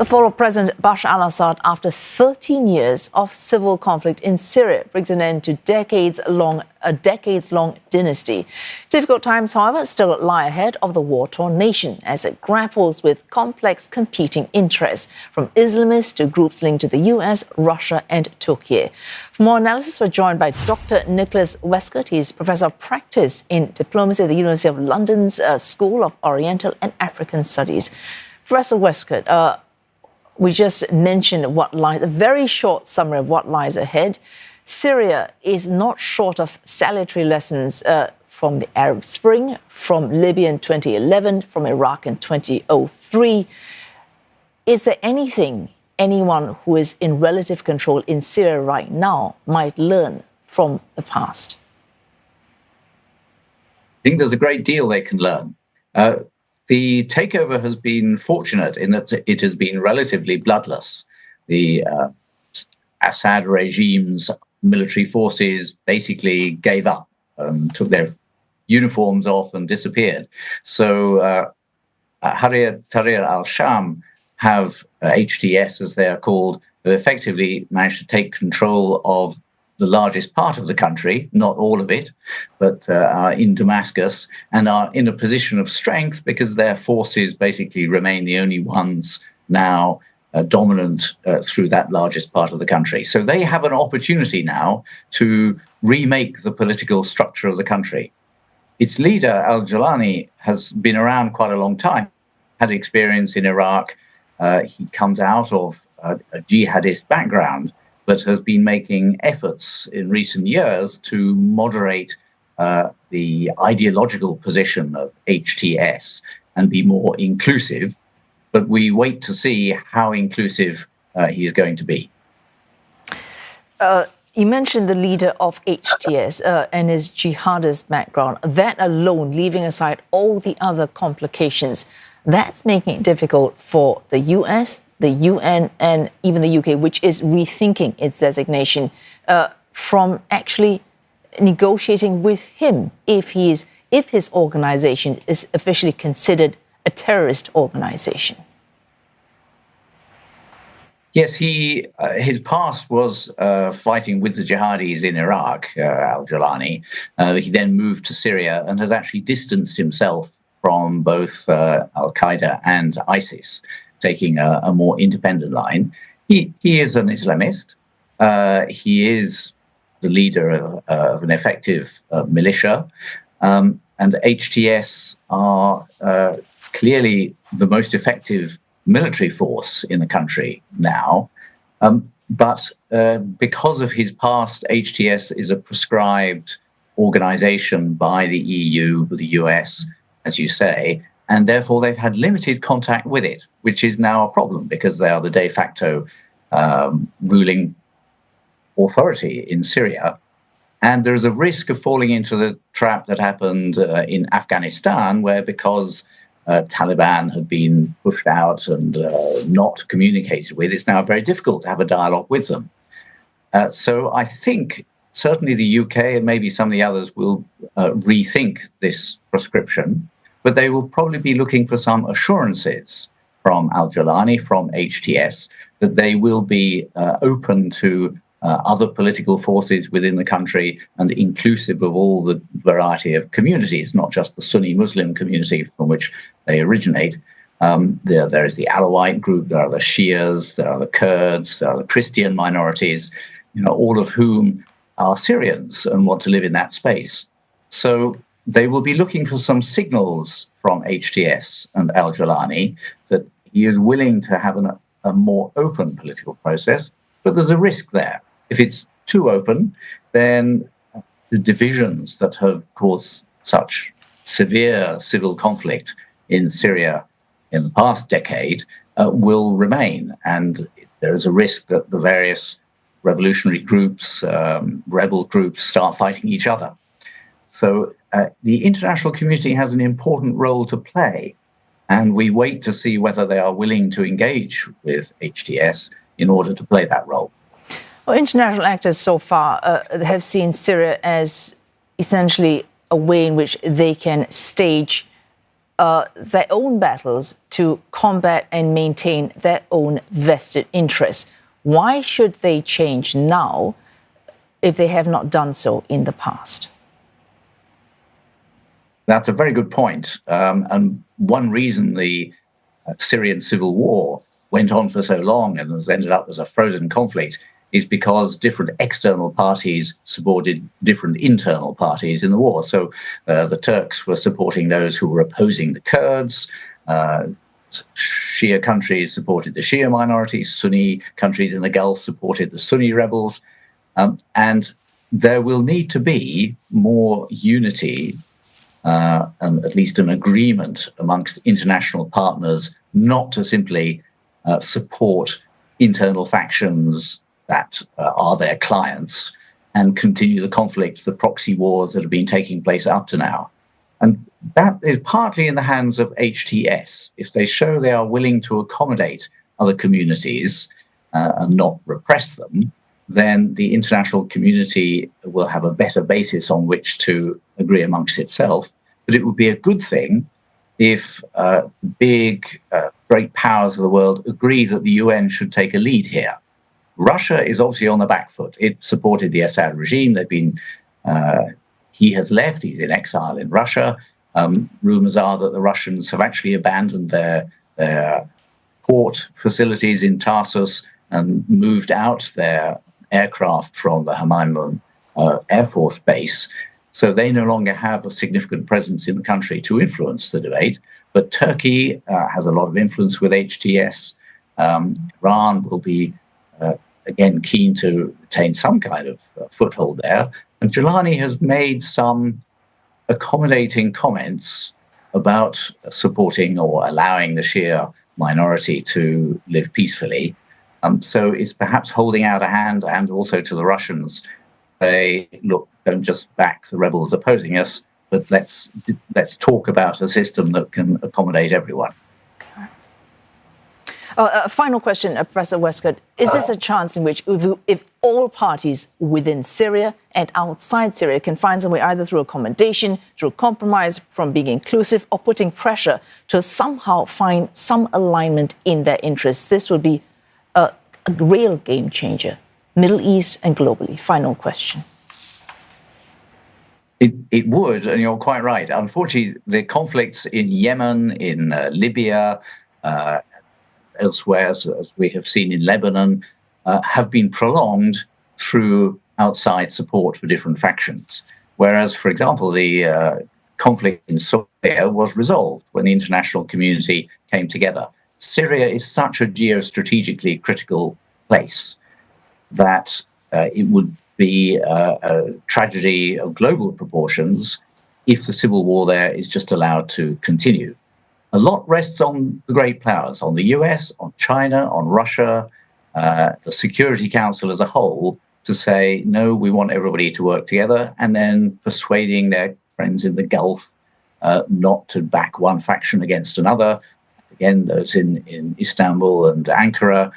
The fall of President Bashar Al-Assad after 13 years of civil conflict in Syria brings an end to a decades-long dynasty. Difficult times, however, still lie ahead of the war-torn nation as it grapples with complex competing interests, from Islamists to groups linked to the US, Russia and Turkey. For more analysis, we're joined by Dr. Nicholas Westcott. He's Professor of Practice in Diplomacy at the University of London's School of Oriental and African Studies. Professor Westcott, we just mentioned a very short summary of what lies ahead. Syria is not short of salutary lessons from the Arab Spring, from Libya in 2011, from Iraq in 2003. Is there anyone who is in relative control in Syria right now might learn from the past? I think there's a great deal they can learn. The takeover has been fortunate in that it has been relatively bloodless. The Assad regime's military forces basically gave up, took their uniforms off and disappeared. So Tahrir al-Sham have HTS, as they are called, have effectively managed to take control of the largest part of the country, not all of it, but are in Damascus and are in a position of strength because their forces basically remain the only ones now dominant through that largest part of the country. So they have an opportunity now to remake the political structure of the country. Its leader, Al-Jilani, has been around quite a long time, had experience in Iraq. He comes out of a jihadist background, but has been making efforts in recent years to moderate the ideological position of HTS and be more inclusive. But we wait to see how inclusive he is going to be. You mentioned the leader of HTS and his jihadist background. That alone, leaving aside all the other complications, that's making it difficult for the US, the UN and even the UK, which is rethinking its designation from actually negotiating with him if his organization is officially considered a terrorist organization. Yes, his past was fighting with the jihadis in Iraq, Al-Jilani. He then moved to Syria and has actually distanced himself from both Al-Qaeda and ISIS, taking a more independent line. He is an Islamist. He is the leader of an effective militia. And HTS are clearly the most effective military force in the country now. But because of his past, HTS is a proscribed organization by the EU, the US, as you say, and therefore they've had limited contact with it, which is now a problem because they are the de facto ruling authority in Syria. And there's a risk of falling into the trap that happened in Afghanistan, where because Taliban had been pushed out and not communicated with, it's now very difficult to have a dialogue with them. So I think certainly the UK and maybe some of the others will rethink this proscription, but they will probably be looking for some assurances from Al-Jilani, from HTS, that they will be open to other political forces within the country and inclusive of all the variety of communities, not just the Sunni Muslim community from which they originate. There is the Alawite group, there are the Shias, there are the Kurds, there are the Christian minorities, all of whom are Syrians and want to live in that space. So they will be looking for some signals from HTS and Al-Jilani that he is willing to have a more open political process, but there's a risk there. If it's too open, then the divisions that have caused such severe civil conflict in Syria in the past decade will remain. And there is a risk that the various revolutionary groups, rebel groups, start fighting each other. So the international community has an important role to play, and we wait to see whether they are willing to engage with HTS in order to play that role. Well, international actors so far have seen Syria as essentially a way in which they can stage their own battles to combat and maintain their own vested interests. Why should they change now if they have not done so in the past? That's a very good point. And one reason the Syrian civil war went on for so long and has ended up as a frozen conflict is because different external parties supported different internal parties in the war. So the Turks were supporting those who were opposing the Kurds. Shia countries supported the Shia minorities. Sunni countries in the Gulf supported the Sunni rebels. And there will need to be more unity and at least an agreement amongst international partners not to simply support internal factions that are their clients and continue the conflicts, the proxy wars that have been taking place up to now. And that is partly in the hands of HTS. If they show they are willing to accommodate other communities and not repress them, then the international community will have a better basis on which to agree amongst itself. But it would be a good thing if great powers of the world agree that the UN should take a lead here. Russia is obviously on the back foot. It supported the Assad regime. He has left. He's in exile in Russia. Rumors are that the Russians have actually abandoned their port facilities in Tarsus and moved out their aircraft from the Hamaimon Air Force Base. So they no longer have a significant presence in the country to influence the debate. But Turkey has a lot of influence with HTS. Iran will be, again, keen to retain some kind of foothold there. And Gilani has made some accommodating comments about supporting or allowing the Shia minority to live peacefully. So it's perhaps holding out a hand, and also to the Russians. Say, look, don't just back the rebels opposing us, but let's talk about a system that can accommodate everyone. A final question, Professor Westcott. Is this a chance in which if all parties within Syria and outside Syria can find some way, either through accommodation, through compromise, from being inclusive or putting pressure to somehow find some alignment in their interests, this would be a real game changer, Middle East and globally? Final question. It would, and you're quite right. Unfortunately, the conflicts in Yemen, in Libya, elsewhere, as we have seen in Lebanon, have been prolonged through outside support for different factions. Whereas, for example, the conflict in Syria was resolved when the international community came together. Syria is such a geostrategically critical place that it would be a tragedy of global proportions if the civil war there is just allowed to continue. A lot rests on the great powers, on the US, on China, on Russia, the Security Council as a whole, to say, no, we want everybody to work together, and then persuading their friends in the Gulf not to back one faction against another. Again, those in Istanbul and Ankara,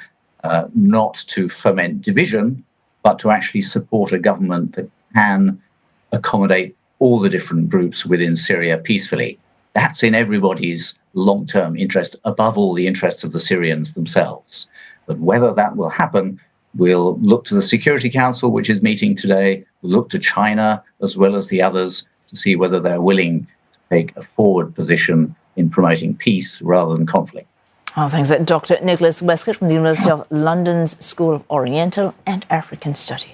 not to foment division, but to actually support a government that can accommodate all the different groups within Syria peacefully. That's in everybody's long-term interest, above all the interests of the Syrians themselves. But whether that will happen, we'll look to the Security Council, which is meeting today. We'll look to China as well as the others to see whether they're willing to take a forward position in promoting peace rather than conflict. Oh, thanks, Dr. Nicholas Westcott from the University of London's School of Oriental and African Studies.